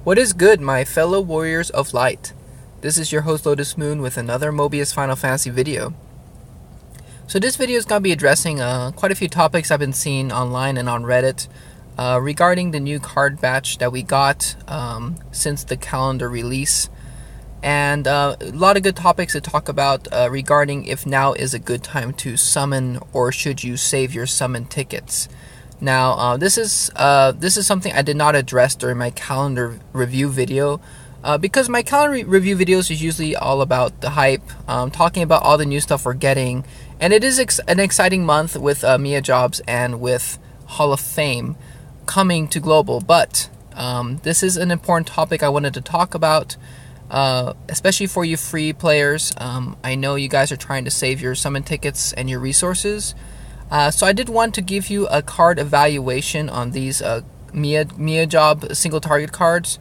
What is good, my fellow warriors of light? This is your host Lotus Moon with another Mobius Final Fantasy video. So this video is going to be addressing quite a few topics I've been seeing online and on Reddit regarding the new card batch that we got since the calendar release. And a lot of good topics to talk about regarding if now is a good time to summon or should you save your summon tickets. Now, this is something I did not address during my calendar review video because my calendar review videos is usually all about the hype, talking about all the new stuff we're getting, and it is an exciting month with Meia Jobs and with Hall of Fame coming to global. But this is an important topic I wanted to talk about, especially for you free players. I know you guys are trying to save your summon tickets and your resources. So I did want to give you a card evaluation on these Meia Job single target cards,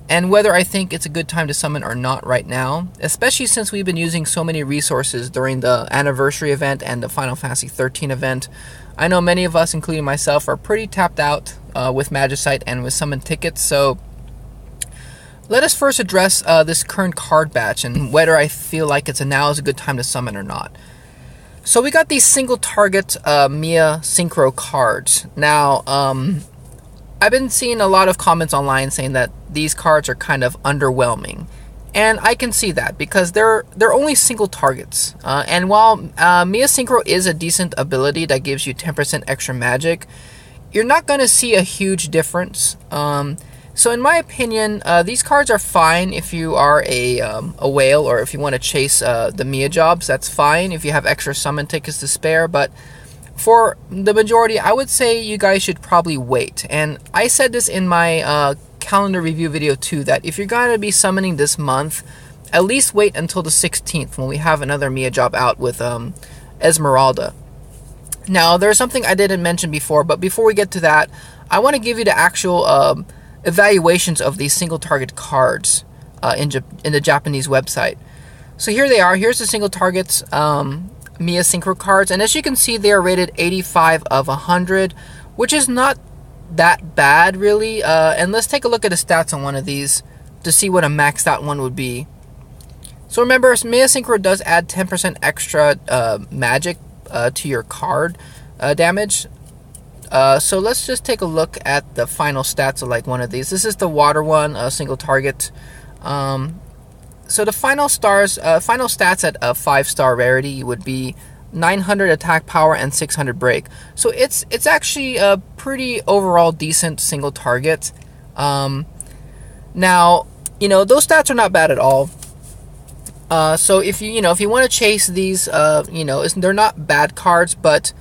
and whether I think it's a good time to summon or not right now, especially since we've been using so many resources during the anniversary event and the Final Fantasy 13 event. I know many of us, including myself, are pretty tapped out with Magicite and with summon tickets, so let us first address this current card batch and whether I feel like now is a good time to summon or not. So we got these single target Meia Synchro cards. Now, I've been seeing a lot of comments online saying that these cards are kind of underwhelming. And I can see that because they're only single targets. And while Meia Synchro is a decent ability that gives you 10% extra magic, you're not going to see a huge difference. So in my opinion, these cards are fine if you are a whale or if you want to chase the Meia Jobs. That's fine if you have extra summon tickets to spare. But for the majority, I would say you guys should probably wait. And I said this in my calendar review video too, that if you're going to be summoning this month, at least wait until the 16th when we have another Meia Job out with Esmeralda. Now, there's something I didn't mention before, but before we get to that, I want to give you the actual evaluations of these single target cards in the Japanese website. So here they are. Here's the single targets Meia Synchro cards, and as you can see, they are rated 85 of 100, which is not that bad really. And let's take a look at the stats on one of these to see what a maxed out one would be. So remember, Meia Synchro does add 10% extra magic to your card damage. So let's just take a look at the final stats of like one of these. This is the water one, single target. So the final stats at a 5-star rarity would be 900 attack power and 600 break. So it's actually a pretty overall decent single target. Now, those stats are not bad at all. So if you want to chase these, they're not bad cards, but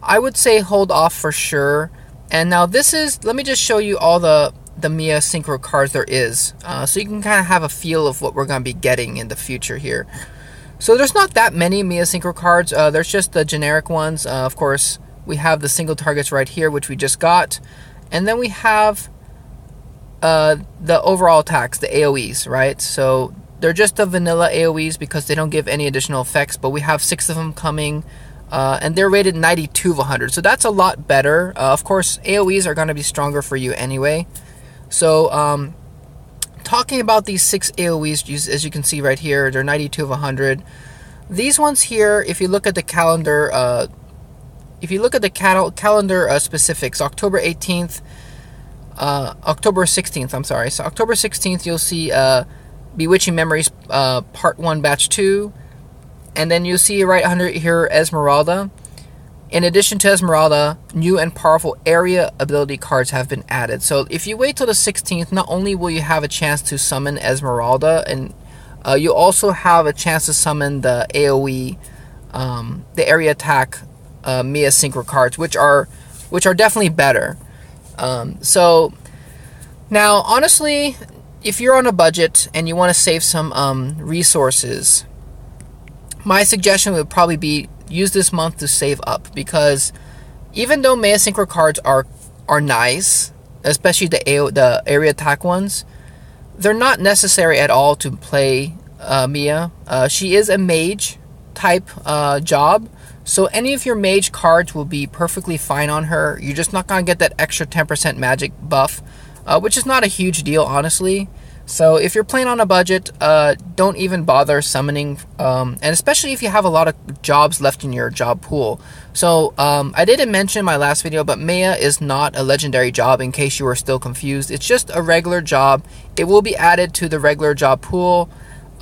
I would say hold off for sure. And now let me just show you all the Meia Synchro cards there is, so you can kind of have a feel of what we're going to be getting in the future here. So there's not that many Meia Synchro cards, there's just the generic ones. Of course, we have the single targets right here, which we just got, and then we have the overall attacks, the AoEs, right? So they're just the vanilla AoEs because they don't give any additional effects, but we have 6 of them coming. And they're rated 92 of 100, so that's a lot better. Of course, AoEs are going to be stronger for you anyway. So, talking about these 6 AoEs, as you can see right here, they're 92 of 100. These ones here, if you look at the calendar, calendar specifics, October 18th, October 16th, I'm sorry. So October 16th, you'll see Bewitching Memories Part 1, Batch 2. And then you see right under here Esmeralda. In addition to Esmeralda, new and powerful area ability cards have been added. So if you wait till the 16th, not only will you have a chance to summon Esmeralda, and you also have a chance to summon the AoE, the area attack Meia Synchro cards, which are definitely better. So now, honestly, if you're on a budget and you want to save some resources, my suggestion would probably be use this month to save up, because even though Meia Synchro cards are nice, especially the area attack ones, they're not necessary at all to play Meia. She is a mage type job, so any of your mage cards will be perfectly fine on her. You're just not going to get that extra 10% magic buff which is not a huge deal, honestly. So if you're playing on a budget, don't even bother summoning, and especially if you have a lot of jobs left in your job pool. So I didn't mention in my last video, but Meia is not a legendary job, in case you were still confused. It's just a regular job. It will be added to the regular job pool.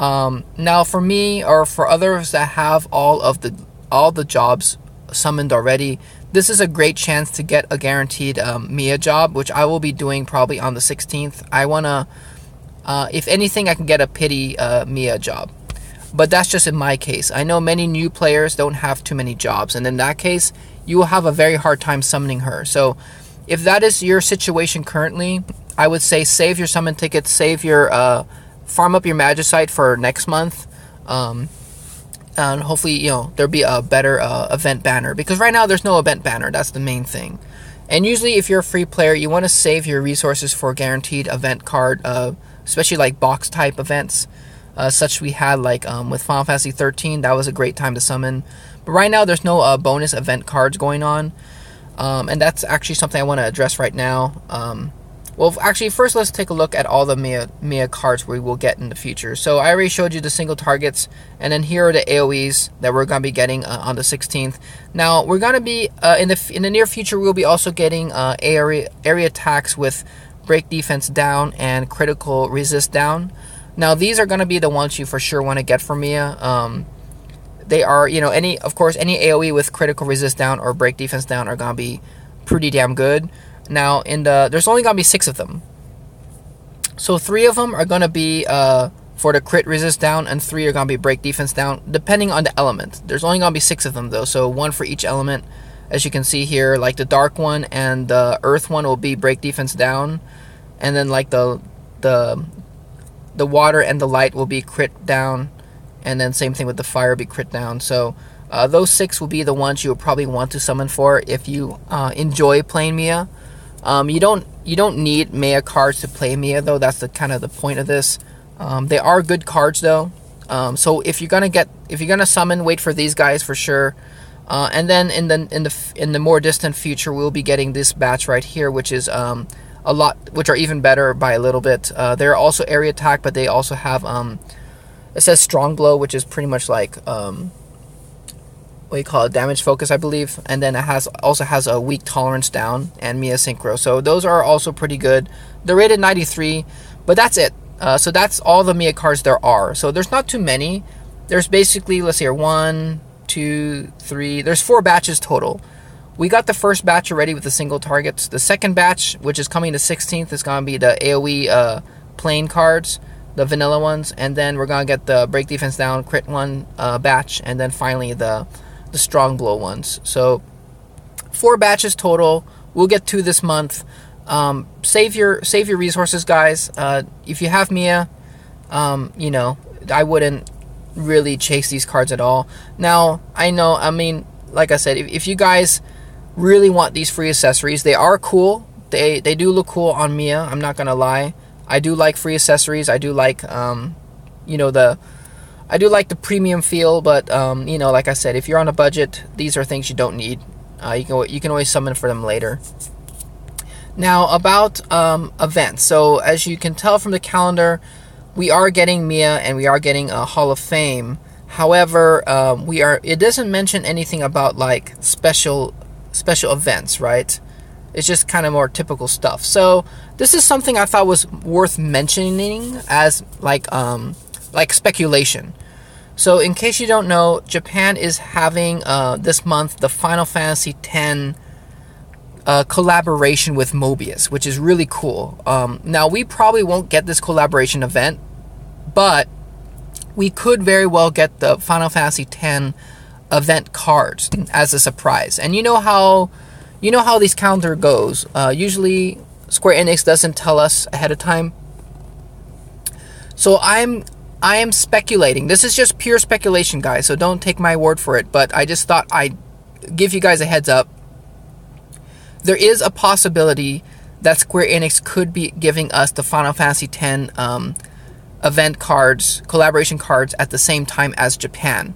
Now for me, or for others that have all the jobs summoned already, this is a great chance to get a guaranteed Meia job, which I will be doing probably on the 16th. I want to, if anything, I can get a pity Meia job. But that's just in my case. I know many new players don't have too many jobs, and in that case, you will have a very hard time summoning her. So if that is your situation currently, I would say save your summon tickets, save your, farm up your Magicite for next month. And hopefully, you know, there'll be a better event banner, because right now there's no event banner. That's the main thing. And usually if you're a free player, you want to save your resources for guaranteed event card, especially like box type events, such we had like with Final Fantasy 13. That was a great time to summon. But right now there's no bonus event cards going on, and that's actually something I want to address right now. Well, actually, first let's take a look at all the Meia cards we will get in the future. So I already showed you the single targets, and then here are the AoEs that we're going to be getting on the 16th. Now, we're going to be, in the near future, we'll be also getting area attacks with break defense down and critical resist down. Now, these are going to be the ones you for sure want to get from Meia. They are, you know, of course, any AoE with critical resist down or break defense down are going to be pretty damn good. Now, there's only going to be 6 of them. So 3 of them are going to be for the crit resist down, and 3 are going to be break defense down, depending on the element. There's only going to be 6 of them, though, so 1 for each element. As you can see here, like the dark one and the earth one will be break defense down, and then like the water and the light will be crit down, and then same thing with the fire, be crit down. So those 6 will be the ones you will probably want to summon for if you enjoy playing Meia. You don't need Meia cards to play Meia, though. That's the kind of the point of this. They are good cards, though. So if you're gonna summon, wait for these guys for sure. And then in the more distant future, we'll be getting this batch right here, which is which are even better by a little bit. They're also area attack, but they also have it says strong blow, which is pretty much like what you call it, damage focus, I believe, and then it also has a weak tolerance down and Meia synchro. So those are also pretty good. They're rated 93, but that's it. So that's all the Meia cards there are. So there's not too many. There's basically, let's see here, 1, 2, 3. There's 4 batches total. We got the first batch already with the single targets. The second batch, which is coming the 16th, is going to be the AoE plain cards, the vanilla ones, and then we're going to get the break defense down crit one batch, and then finally the strong blow ones. So 4 batches total. We'll get 2 this month. Save your resources, guys. If you have Meia, you know, I wouldn't really chase these cards at all. Now, I know, I mean, like I said, if you guys really want these free accessories, they are cool. They do look cool on Meia, I'm not gonna lie. I do like free accessories. I do like you know, I do like the premium feel, but you know, like I said, if you're on a budget, these are things you don't need. You can always summon for them later. Now about events. So as you can tell from the calendar, we are getting Meia and we are getting a Hall of Fame. However, it doesn't mention anything about like special events, right? It's just kind of more typical stuff. So this is something I thought was worth mentioning as like speculation. So in case you don't know, Japan is having this month the Final Fantasy X collaboration with Mobius, which is really cool. Now we probably won't get this collaboration event, but we could very well get the Final Fantasy X event cards as a surprise. And you know how these calendar goes. Usually Square Enix doesn't tell us ahead of time. So I am speculating. This is just pure speculation, guys, so don't take my word for it, but I just thought I'd give you guys a heads up. There is a possibility that Square Enix could be giving us the Final Fantasy X event cards, collaboration cards, at the same time as Japan.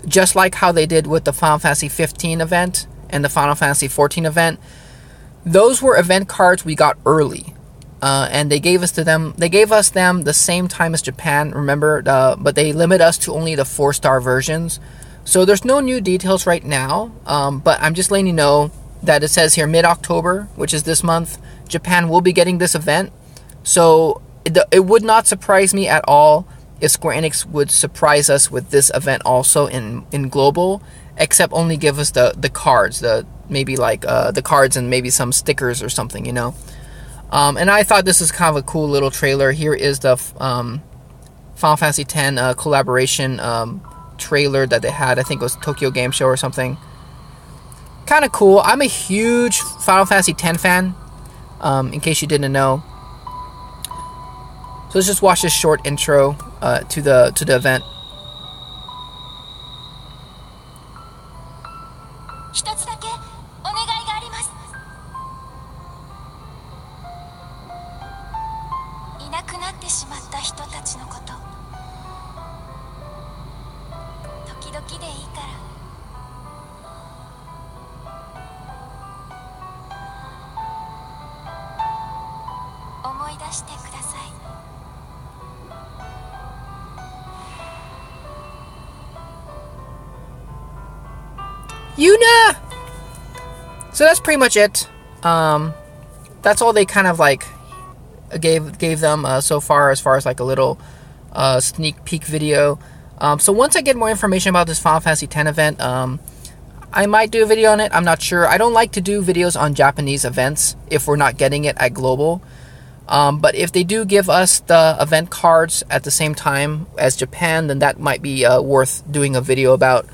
Just like how they did with the Final Fantasy 15 event and the Final Fantasy 14 event. Those were event cards we got early. and they gave us them the same time as Japan. Remember, but they limit us to only the 4-star versions. So there's no new details right now. But I'm just letting you know that it says here mid-October, which is this month, Japan will be getting this event. So it would not surprise me at all if Square Enix would surprise us with this event also in global, except only give us the cards, maybe like the cards and maybe some stickers or something, you know. And I thought this is kind of a cool little trailer. Here is the Final Fantasy X collaboration trailer that they had. I think it was Tokyo Game Show or something. Kind of cool. I'm a huge Final Fantasy X fan, in case you didn't know. So let's just watch this short intro to the event. Yuna! So that's pretty much it. That's all they kind of like gave them so far, as like a little sneak peek video. So once I get more information about this Final Fantasy X event, I might do a video on it. I'm not sure. I don't like to do videos on Japanese events if we're not getting it at global. But if they do give us the event cards at the same time as Japan, then that might be worth doing a video about.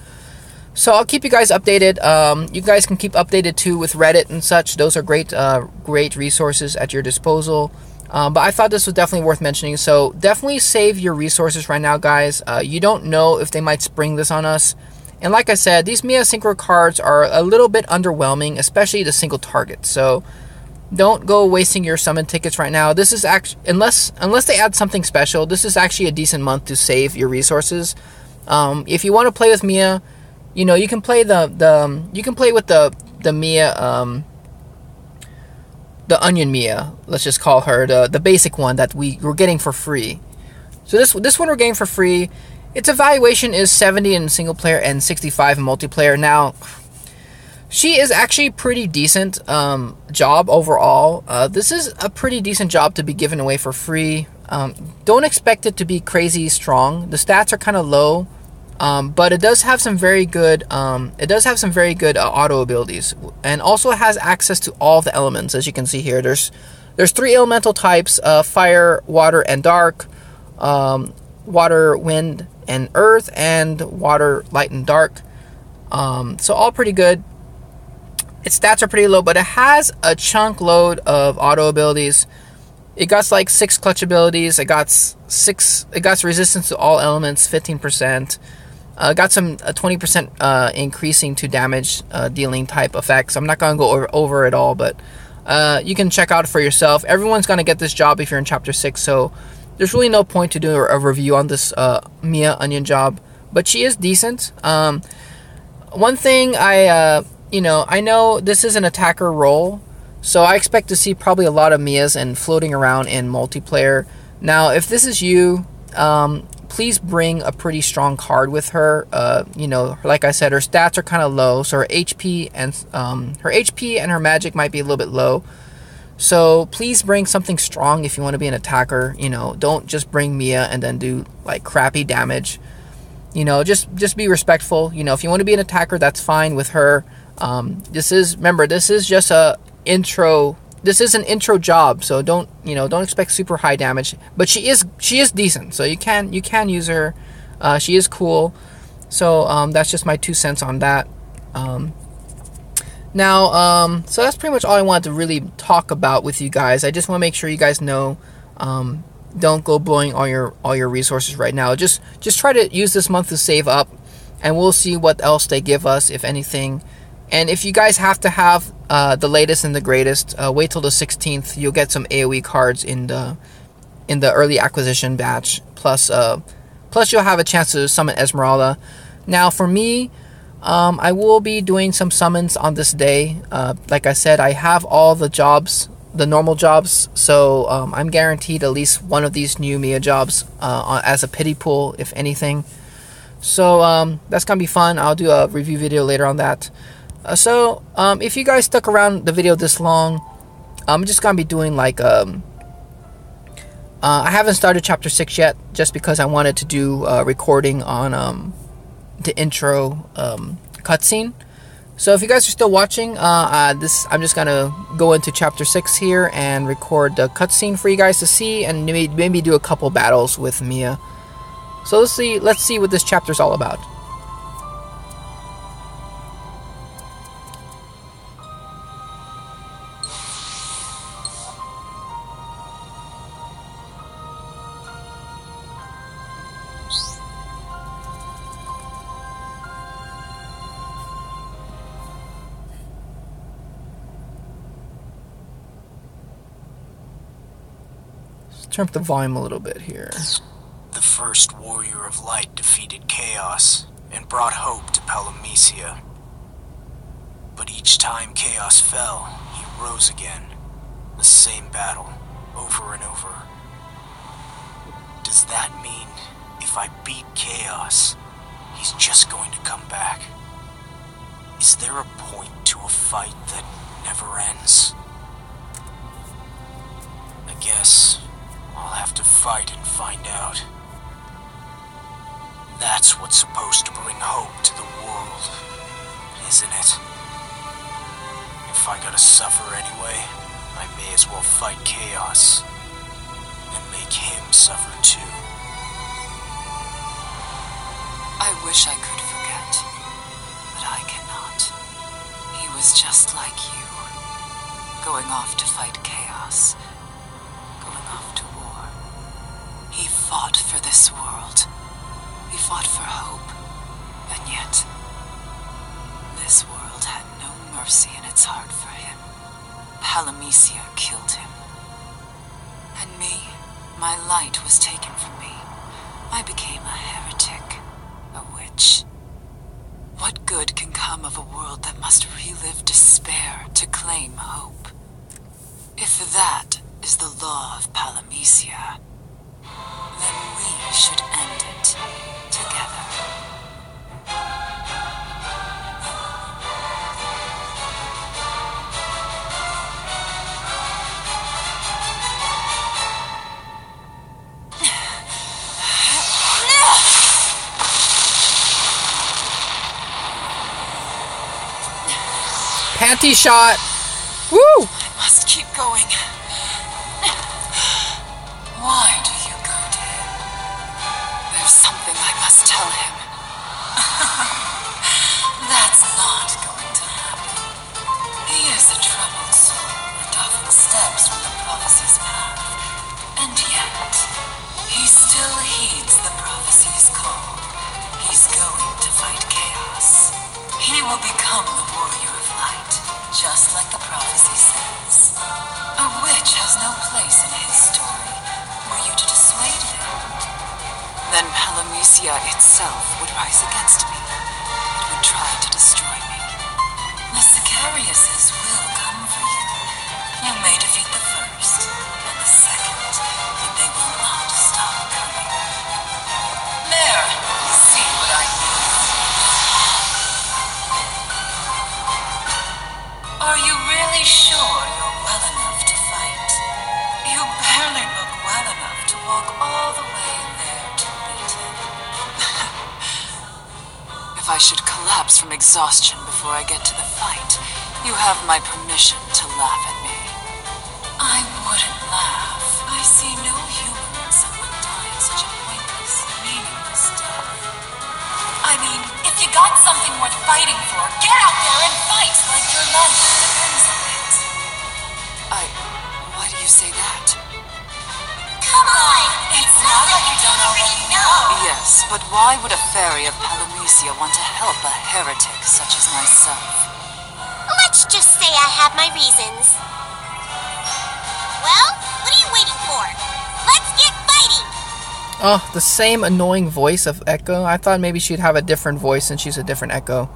So I'll keep you guys updated. You guys can keep updated too with Reddit and such. Those are great resources at your disposal. But I thought this was definitely worth mentioning. So definitely save your resources right now, guys. You don't know if they might spring this on us. And like I said, these Meia Synchro cards are a little bit underwhelming, especially the single target. So don't go wasting your summon tickets right now. This is actually, unless they add something special, this is actually a decent month to save your resources. If you want to play with Meia, you know, you can play with the Meia, the Onion Meia, let's just call her the basic one that we're getting for free. So this one we're getting for free. Its evaluation is 70 in single player and 65 in multiplayer. Now, she is actually pretty decent job overall. This is a pretty decent job to be given away for free. Don't expect it to be crazy strong. The stats are kind of low. But it does have some very good auto abilities, and also has access to all the elements. As you can see here, there's 3 elemental types: fire, water, and dark, water, wind, and earth, and water, light, and dark. So all pretty good. Its stats are pretty low, but it has a chunk load of auto abilities. It got like 6 clutch abilities. It got resistance to all elements, 15%. Got some 20% increasing to damage dealing type effects. I'm not going to go over it all, but you can check out for yourself. Everyone's going to get this job if you're in Chapter 6, so there's really no point to do a review on this Meia Onion job. But she is decent. One thing I know this is an attacker role, so I expect to see probably a lot of Meias and floating around in multiplayer. Now, if this is you, please bring a pretty strong card with her. Like I said, her stats are kind of low, so her HP and her magic might be a little bit low. So please bring something strong if you want to be an attacker. Don't just bring Meia and then do like crappy damage. Just be respectful. If you want to be an attacker, that's fine with her. This is just a intro. This is an intro job, so don't expect super high damage. But she is decent, so you can use her. She is cool. So that's just my 2 cents on that. So that's pretty much all I wanted to really talk about with you guys. I just want to make sure you guys know, don't go blowing all your resources right now. Just try to use this month to save up, and we'll see what else they give us, if anything. And if you guys have to have the latest and the greatest, wait till the 16th. You'll get some AoE cards in the early acquisition batch. Plus you'll have a chance to summon Esmeralda. Now, for me, I will be doing some summons on this day. Like I said, I have all the jobs the normal jobs, so I'm guaranteed at least one of these new Meia jobs as a pity pool, if anything. So that's gonna be fun. I'll do a review video later on that. So if you guys stuck around the video this long, I'm just gonna be doing like I haven't started chapter 6 yet, just because I wanted to do recording on the intro cutscene. So if you guys are still watching, I'm just gonna go into chapter 6 here and record the cutscene for you guys to see, and maybe do a couple battles with Meia. So let's see what this chapter's all about. Let's turn up the volume a little bit here. The first warrior of light defeated chaos and brought hope to Palamecia. But each time chaos fell, he rose again. The same battle, over and over. Does that mean if I beat chaos, he's just going to come back? Is there a point to a fight that never ends? I guess I'll have to fight and find out. That's what's supposed to bring hope to the world, isn't it? If I gotta suffer anyway, I may as well fight chaos and make him suffer too. I wish I could forget, but I cannot. He was just like you, going off to fight chaos, going off to war. He fought for this world. He fought for hope, and yet, this world had no mercy in its heart for him. Palamecia killed him. And me, my light was taken from me. I became a heretic, a witch. What good can come of a world that must relive despair to claim hope? If that is the law of Palamecia, then we should end it together. Panty shot! Woo! I must keep going. Why do you go to him? There's something I must tell him. That's not going to happen. He is a troubled soul that often steps from the prophecy's path. And yet, he still heeds the prophecy's call. He's going to fight chaos. He will become the warrior of light, just like the prophecy says. A witch has no place in his story. Were you to dissuade him, then Palamecia itself would rise against me. It would try to destroy me. The Sicariuses will come for you. You may defeat the first and the second, but they will not stop coming. There, you see what I mean. Are you really sure you're well enough to fight? You barely look well enough to walk all the way there to meet him. If I should collapse from exhaustion before I get to the fight, you have my permission to laugh at me. I wouldn't laugh. I see no humor in someone dying such a pointless, meaningless death. I mean, if you got something worth fighting for, get out there and fight like your life depends on it. Why do you say that? Come on! It's not like you don't already know! Yes, but why would a fairy of Palamecia want to help a heretic such as myself? Let's just say I have my reasons. Well, what are you waiting for? Let's get fighting! Oh, the same annoying voice of Echo. I thought maybe she'd have a different voice and she's a different Echo.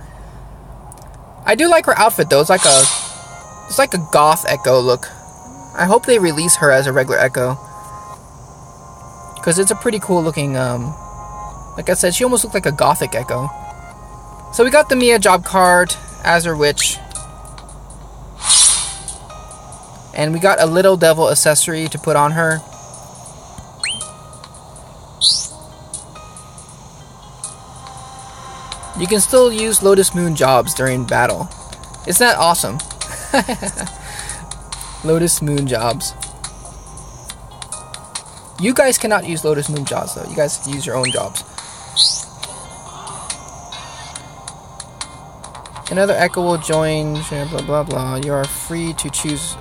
I do like her outfit though. It's like a goth Echo look. I hope they release her as a regular Echo, because it's a pretty cool looking, like I said, she almost looked like a gothic Echo. So we got the Meia job card, Azure Witch, and we got a Little Devil accessory to put on her. You can still use Lotus Moon jobs during battle. Isn't that awesome? Lotus Moon jobs. You guys cannot use Lotus Moon jobs though. You guys use your own jobs. Another Echo will join, blah blah blah. You are free to choose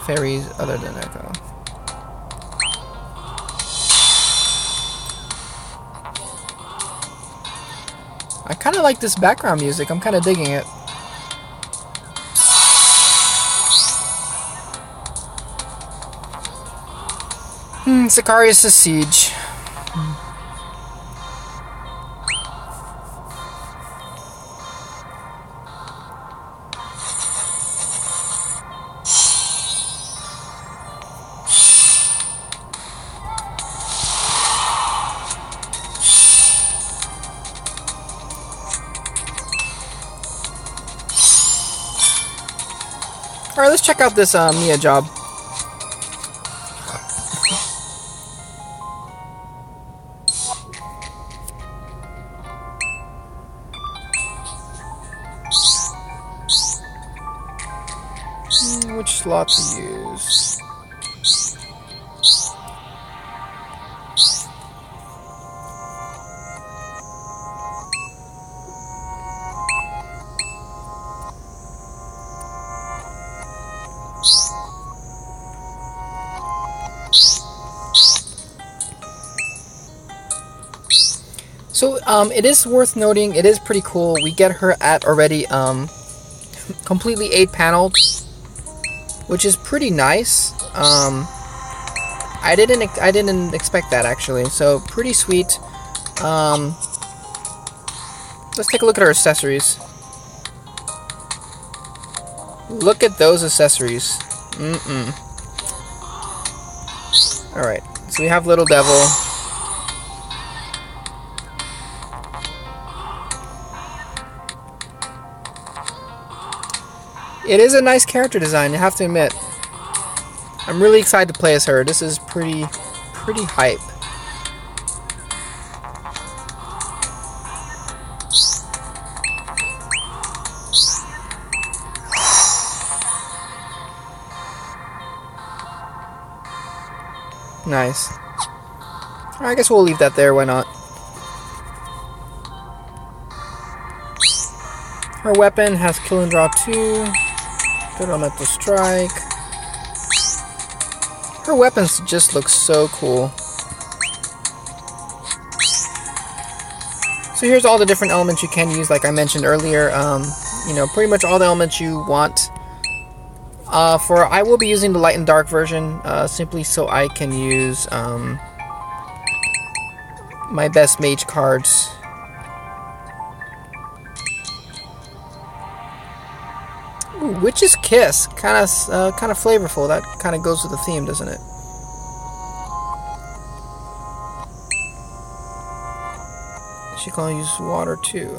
fairies other than Echo. I kind of like this background music. I'm kind of digging it. Sicarius' Siege. Alright, let's check out this Meia job. Which slot to use? So it is worth noting, it is pretty cool. We get her at already completely 8-paneled, which is pretty nice. I didn't expect that actually. So pretty sweet. Let's take a look at her accessories. Look at those accessories. Alright, so we have Little Devil. It is a nice character design, I have to admit. I'm really excited to play as her. This is pretty hype. Nice. I guess we'll leave that there, why not? Her weapon has Kill and Draw 2. Good Elemental Strike. Her weapons just look so cool. So here's all the different elements you can use, like I mentioned earlier. You know, pretty much all the elements you want. I will be using the light and dark version, simply so I can use my best mage cards. Ooh, Witch's Kiss, kind of flavorful. That kind of goes with the theme, doesn't it? She can use water too.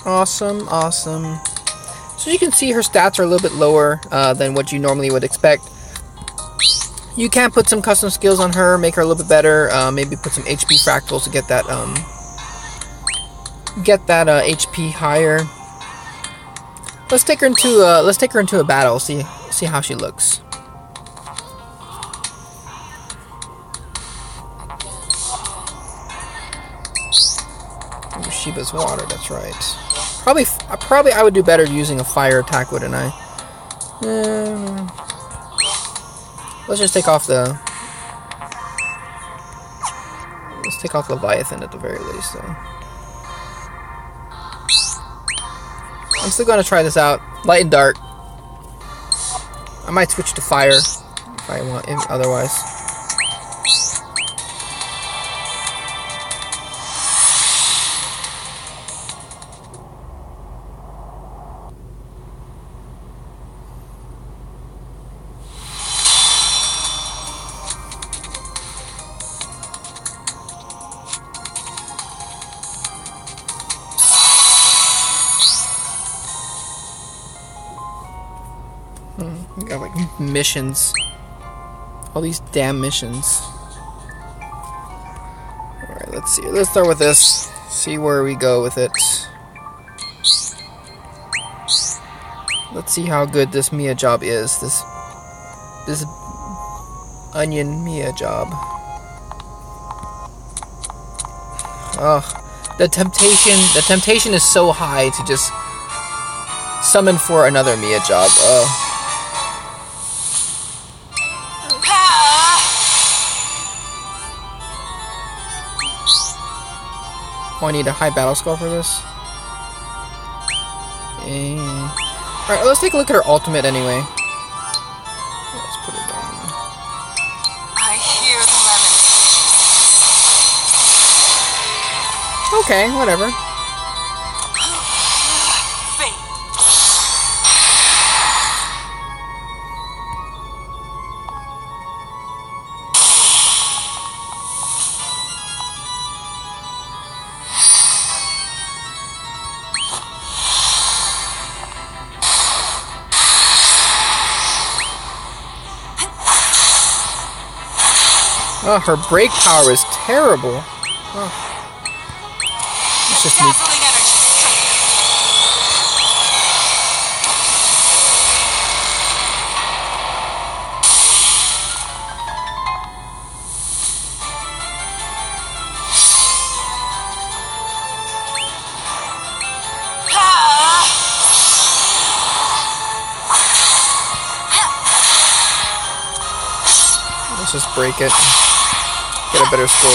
Awesome, awesome. So you can see her stats are a little bit lower than what you normally would expect. You can put some custom skills on her, make her a little bit better. Maybe put some HP fractals to get that HP higher. Let's take her into a battle. See how she looks. Ooh, Shiba's water. That's right. Probably I would do better using a fire attack, wouldn't I? Let's just take off the... Let's take off Leviathan at the very least, though. I'm still gonna try this out. Light and dark. I might switch to fire if I want, otherwise. We got like missions. All these damn missions. Alright, let's see. Let's start with this. See where we go with it. Let's see how good this Meia job is. This onion Meia job. Ugh. The temptation is so high to just summon for another Meia job. Oh, I need a high battle score for this. Alright, let's take a look at her ultimate anyway. Let's put it down. I hear the lamentations. Okay, whatever. Oh, her break power is terrible. Oh. It's just me. Let's just break it. Get a better score.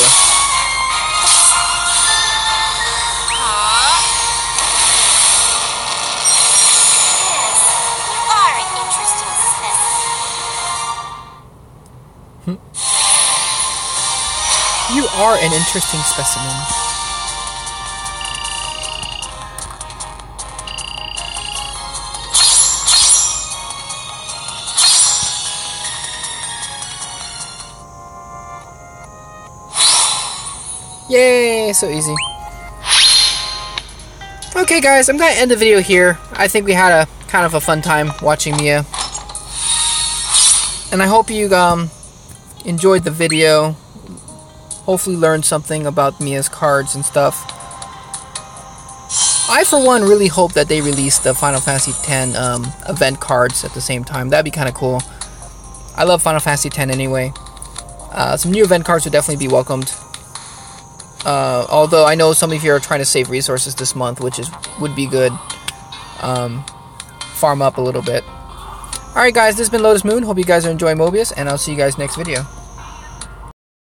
You are an interesting specimen. Yay, so easy. Okay guys, I'm gonna end the video here. I think we had a kind of a fun time watching Meia. And I hope you enjoyed the video. Hopefully learned something about Meia's cards and stuff. I for one really hope that they release the Final Fantasy X event cards at the same time. That'd be kind of cool. I love Final Fantasy X anyway. Some new event cards would definitely be welcomed. Although I know some of you are trying to save resources this month, which would be good. Farm up a little bit. Alright guys, this has been Lotus Moon. Hope you guys are enjoying Mobius, and I'll see you guys next video.